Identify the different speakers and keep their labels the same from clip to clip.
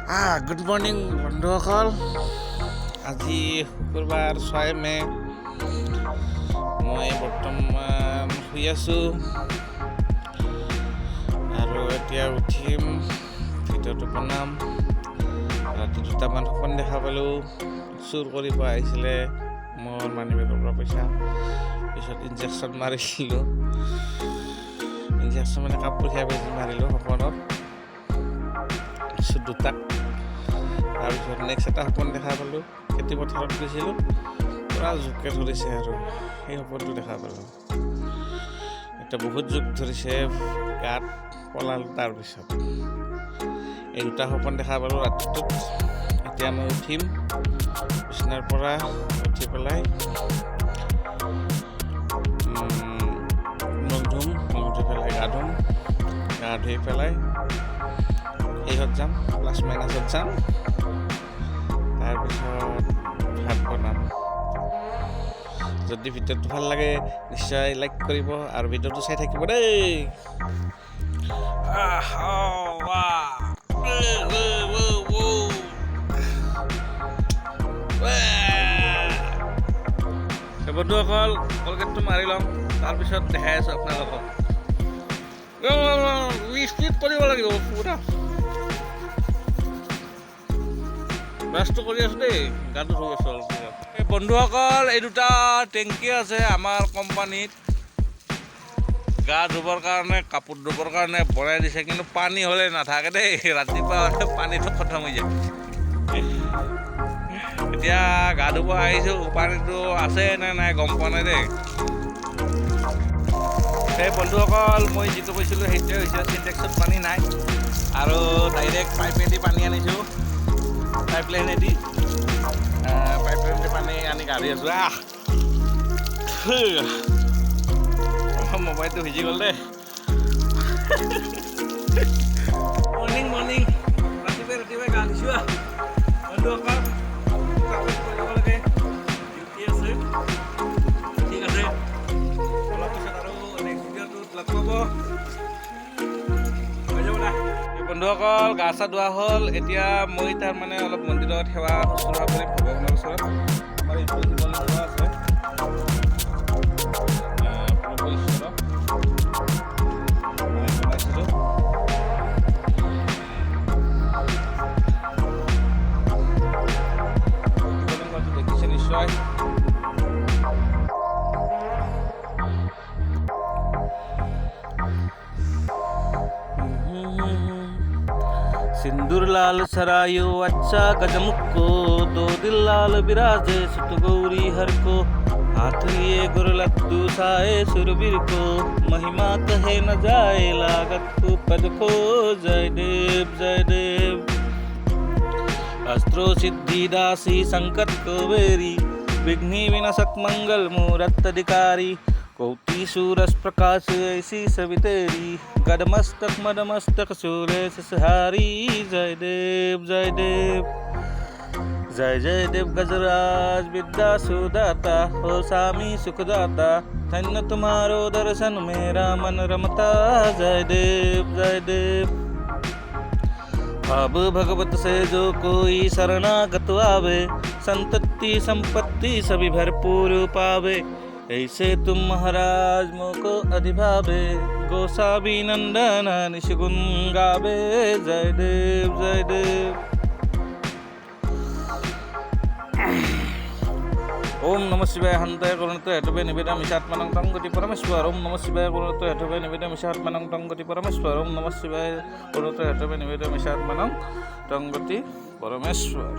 Speaker 1: Good morning বন্ধুসকল। আজি শুক্ৰবাৰ 6 মে'। মই বৰ্তমান শুই আছোঁ আৰু এতিয়া উঠিম, ভিডিঅ'টো বনাম। ৰাতি 2টামান সপোন দেখা পালোঁ। চুৰ কৰিব আহিছিলে মোৰ মানিবেগৰ পৰা পইচা। পিছত ইনজেকশ্যন মাৰিছিলোঁ। ইনজেকশ্যন মানে কাপোৰ সেয়া বেজি মাৰিলোঁ সপোনত 2টাক। তাৰপিছত নেক্সট এটা সপোন দেখা পালোঁ, খেতি পথাৰত গৈছিলোঁ, পূৰা জোকে ধৰিছে আৰু সেই সপোনটো দেখা পালোঁ। এতিয়া বহুত জোক ধৰিছে, গাত পলালোঁ। তাৰপিছত এই 2টা সপোন দেখা পালোঁ ৰাতিটোত। এতিয়া মই উঠিম বিচনাৰ পৰা, উঠি পেলাই মুখ ধুই পেলাই গা ধুই পেলাই সেইহত যাম, প্লাছ মাইনাছত যাম। তাৰপিছত ভাত বনাম। যদি ভিডিঅ'টো ভাল লাগে নিশ্চয় লাইক কৰিব আৰু ভিডিঅ'টো চাই থাকিব দেই। বন্ধুসকল, কলগেটটো মাৰি ল'ম, তাৰপিছত দেখাই আছোঁ আপোনালোকক। স্পীড কৰিব লাগিব পুৰা। ব্ৰাছটো কৰি আছোঁ দেই, গাটো ধুই আছোঁ অলপ। এই বন্ধুসকল, এই 2টা টেংকি আছে আমাৰ কোম্পানীত। গা ধুবৰ কাৰণে, কাপোৰ ধুবৰ কাৰণে বনাই দিছে, কিন্তু পানী হ'লে নাথাকে দেই। ৰাতিপুৱা পানীটো খতম হৈ যায়। এতিয়া গা ধুব আহিছোঁ, পানীটো আছে নে নাই গম পোৱা নাই দেই। সেই বন্ধুসকল, মই যিটো কৈছিলোঁ সেইটোৱে হৈছে, চিনটেক্সত পানী নাই আৰু ডাইৰেক্ট পাইপেদি পানী আনিছোঁ। পাইপলাইনেদি পানী আনি গা ধুই আছোঁ। মোবাইলটো ভিজি গ'ল দেই। মৰ্ণিং ৰাতিপুৱাই গা ধুইছোঁ বন্ধুসকল। কৰিব লাগে, ডিউটি আছে। ঠিক আছে, অলপ পিছত আৰু নেক্সট ভিডিঅ'টোত লগ পাব। হৈ যাব না বন্ধুসকল। গা চা ধোৱা হ'ল। এতিয়া মই তাৰমানে অলপ মন্দিৰত সেৱা শুশ্ৰূষা কৰিম ভগৱানৰ ওচৰত। আমাৰ এইটো শিৱলিংগ আছে, প্ৰভু ঈশ্বৰ বনাইছিলোঁ। শিৱলিংগটো দেখিছে নিশ্চয়। सिंदूर लाल सरायो अच्छा गजमुख को, 2 दिल लाल विराजे सुत गौरी हर को। हाथ लिए गुर लद्दू साए सुरवीर को, महिमा कहे न जाए लागत को पद को। जय देव अस्त्रो सिद्धि दासी संकट को बेरी, विघ्नि विनाशक मंगल मूरत अधिकारी। कोटि सूरज प्रकाश ऐसी सभी तेरी, गदमस्तक मदमस्तक शूले सहारी। जय देव गजराज विद्या सुदाता, हो स्वामी सुखदाता। धन्य तुम्हारो दर्शन मेरा मन रमता। जय देव अब भगवत से जो कोई शरणागत आवे, संतति संपत्ति सभी भरपूर पावे। ऐसे तुम महाराज मोको अधिभावे, गोसावी नंदन निशगुन गावे। जय देव ओम नमः शिवाय। हंतय करुणतो हेतुवे निवेदयामि मिषात्मनं तं गति परमेश्वर। ओम नमः शिवाय करुणतो हेतुवे निवेदयामि मिषात्मनं तं गति परमेश्वर। ओम नमः शिवाय करुणतो हेतुवे निवेदयामि मिषात्मनं तं गति परमेश्वर।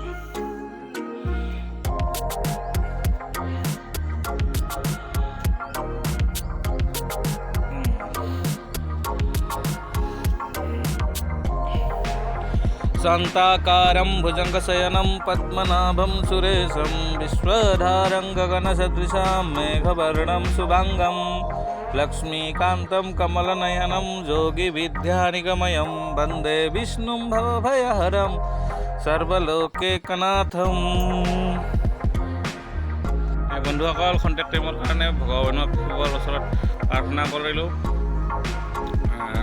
Speaker 1: शान्ताकारं भुजङ्गशयनं पद्मनाभं सुरेशं, विश्वधारं गगनसदृशं मेघवर्णं शुभाङ्गं। लक्ष्मीकान्तं कमलनयनं योगिविद्यानिगमयं, वन्दे विष्णुं भवभयहरं सर्वलोकैकनाथं। বন্ধুসকল, খন্তেক টাইমৰ কাৰণে ভগৱানক শিৱৰ ওচৰত প্ৰাৰ্থনা কৰিলোঁ।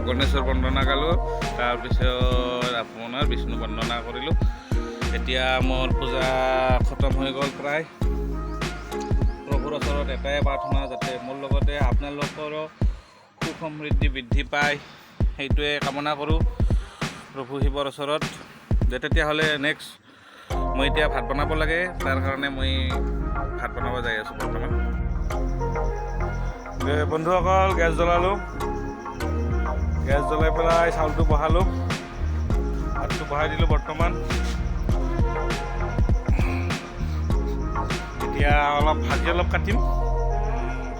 Speaker 1: গণেশৰ বন্দনা গালোঁ, তাৰপিছত আপোনাৰ বিষ্ণু বন্দনা কৰিলোঁ। এতিয়া মোৰ পূজা খতম হৈ গ'ল প্ৰায়। প্ৰভুৰ ওচৰত এটাই প্ৰাৰ্থনা, যাতে মোৰ লগতে আপোনালোকৰো সুখ সমৃদ্ধি বৃদ্ধি পায়, সেইটোৱে কামনা কৰোঁ প্ৰভু শিৱৰ ওচৰত। যে তেতিয়াহ'লে নেক্সট মই এতিয়া ভাত বনাব লাগে, তাৰ কাৰণে মই ভাত বনাব যাই আছোঁ বৰ্তমান। বন্ধুসকল, গেছ জ্বলালোঁ, গেছ জ্বলাই পেলাই চাউলটো বহালোঁ, ভাতটো বহাই দিলোঁ বৰ্তমান। এতিয়া ভাজি অলপ কাটিম,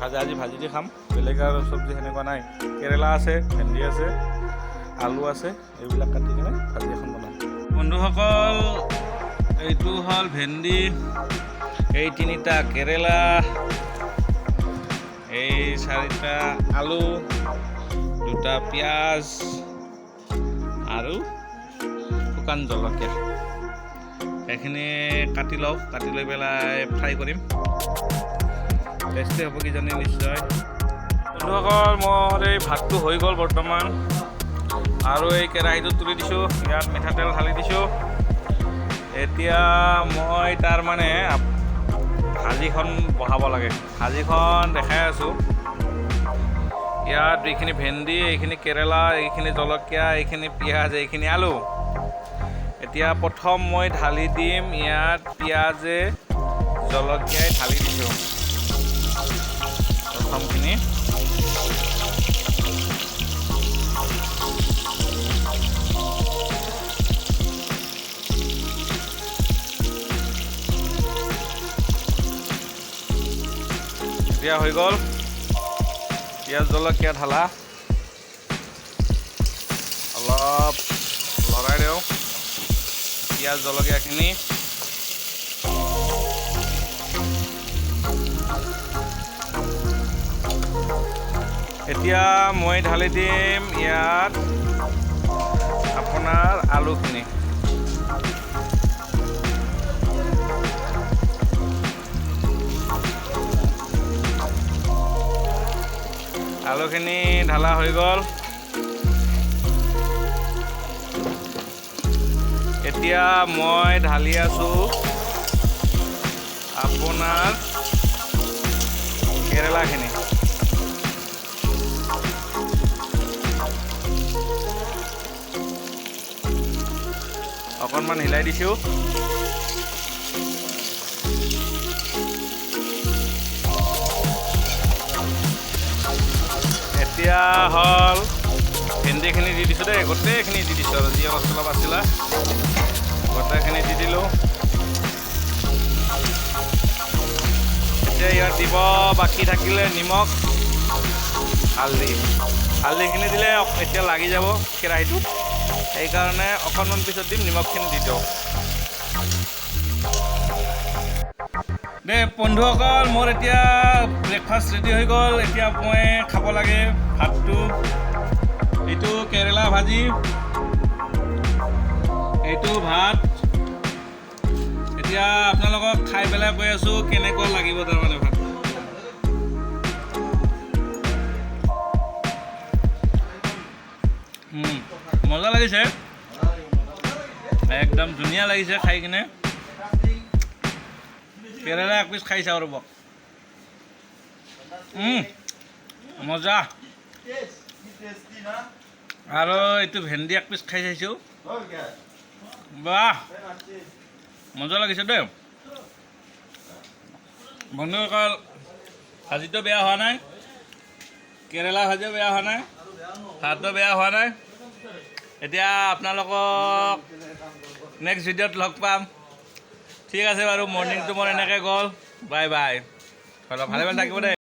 Speaker 1: আজি ভাজি দি খাম, বেলেগ আৰু চব্জি সেনেকুৱা নাই। কেৰেলা আছে, ভেন্দি আছে, আলু আছে, এইবিলাক কাটি কিনে ভাজি এখন বনাম। বন্ধুসকল, এইটো হ'ল ভেন্দি, এই 3টা কেৰেলা, এই 4টা আলু, 2টা পিঁয়াজ আৰু শুকান জলকীয়া, এইখিনি কাটি লওঁ। কাটি লৈ পেলাই ফ্ৰাই কৰিম, টেষ্টি হ'ব কিজানি নিশ্চয়। বন্ধুসকল, মোৰ এই ভাতটো হৈ গ'ল বৰ্তমান, আৰু এই কেৰাহীটো তুলি দিছোঁ, ইয়াত মিঠাতেল ঢালি দিছোঁ। এতিয়া মই তাৰমানে ভাজিখন বহাব লাগে, ভাজিখন দেখাই আছোঁ। ইয়াত এইখিনি ভেন্দি, এইখিনি কেৰেলা, এইখিনি জলকীয়া, এইখিনি পিঁয়াজ, এইখিনি আলু। এতিয়া প্ৰথম মই ঢালি দিম, ইয়াত পিঁয়াজে জলকীয়াই ঢালি দিছোঁ প্ৰথমখিনি। এতিয়া হৈ গ'ল পিঁয়াজ জলকীয়া ঢালা, অলপ লৰাই দিওঁ পিঁয়াজ জলকীয়াখিনি। এতিয়া মই ঢালি দিম ইয়াত আপোনাৰ আলুখিনি। আলুখিনি ঢালা হৈ গ'ল। এতিয়া মই ঢালি আছোঁ আপোনাৰ কেৰেলাখিনি। অকণমান হিলাই দিছোঁ। এতিয়া হ'ল ভেন্দিখিনি দি দিছোঁ দেই, গোটেইখিনি দি দিছোঁ আৰু যি অলপ আছিলে গোটেইখিনি দি দিলোঁ। এতিয়া ইয়াত দিব বাকী থাকিলে নিমখ, হালধিখিনি দিলে এতিয়া লাগি যাব কেৰাহীটোত, সেইকাৰণে অকণমান পিছত দিম, নিমখখিনি দি দিওঁ দেই। বন্ধুসকল, মোৰ এতিয়া ব্ৰেকফাষ্ট ৰেডি হৈ গ'ল। এতিয়া মই খাব লাগে ভাতটো। এইটো কেৰেলা ভাজি, এইটো ভাত। এতিয়া আপোনালোকক খাই পেলাই কৈ আছোঁ কেনেকুৱা লাগিব তাৰমানে ভাত। মজা লাগিছে, একদম ধুনীয়া লাগিছে খাই কিনে। কেৰেলা এক পিচ খাই চাওঁ ৰ'ব, মজা। আৰু এইটো ভেন্দি এক পিচ খাই চাইছোঁ, বাহ মজা লাগিছে দেই। বন্ধুসকল, ভাজিটো বেয়া হোৱা নাই, কেৰেলা ভাজিও বেয়া হোৱা নাই, ভাতো বেয়া হোৱা নাই। এতিয়া আপোনালোকক নেক্সট ভিডিঅ'ত লগ পাম। ঠিক আছে বাৰু, মৰ্ণিংটো মোৰ এনেকৈ গ'ল। বাই বাই, ভালে ভালে থাকিব দেই।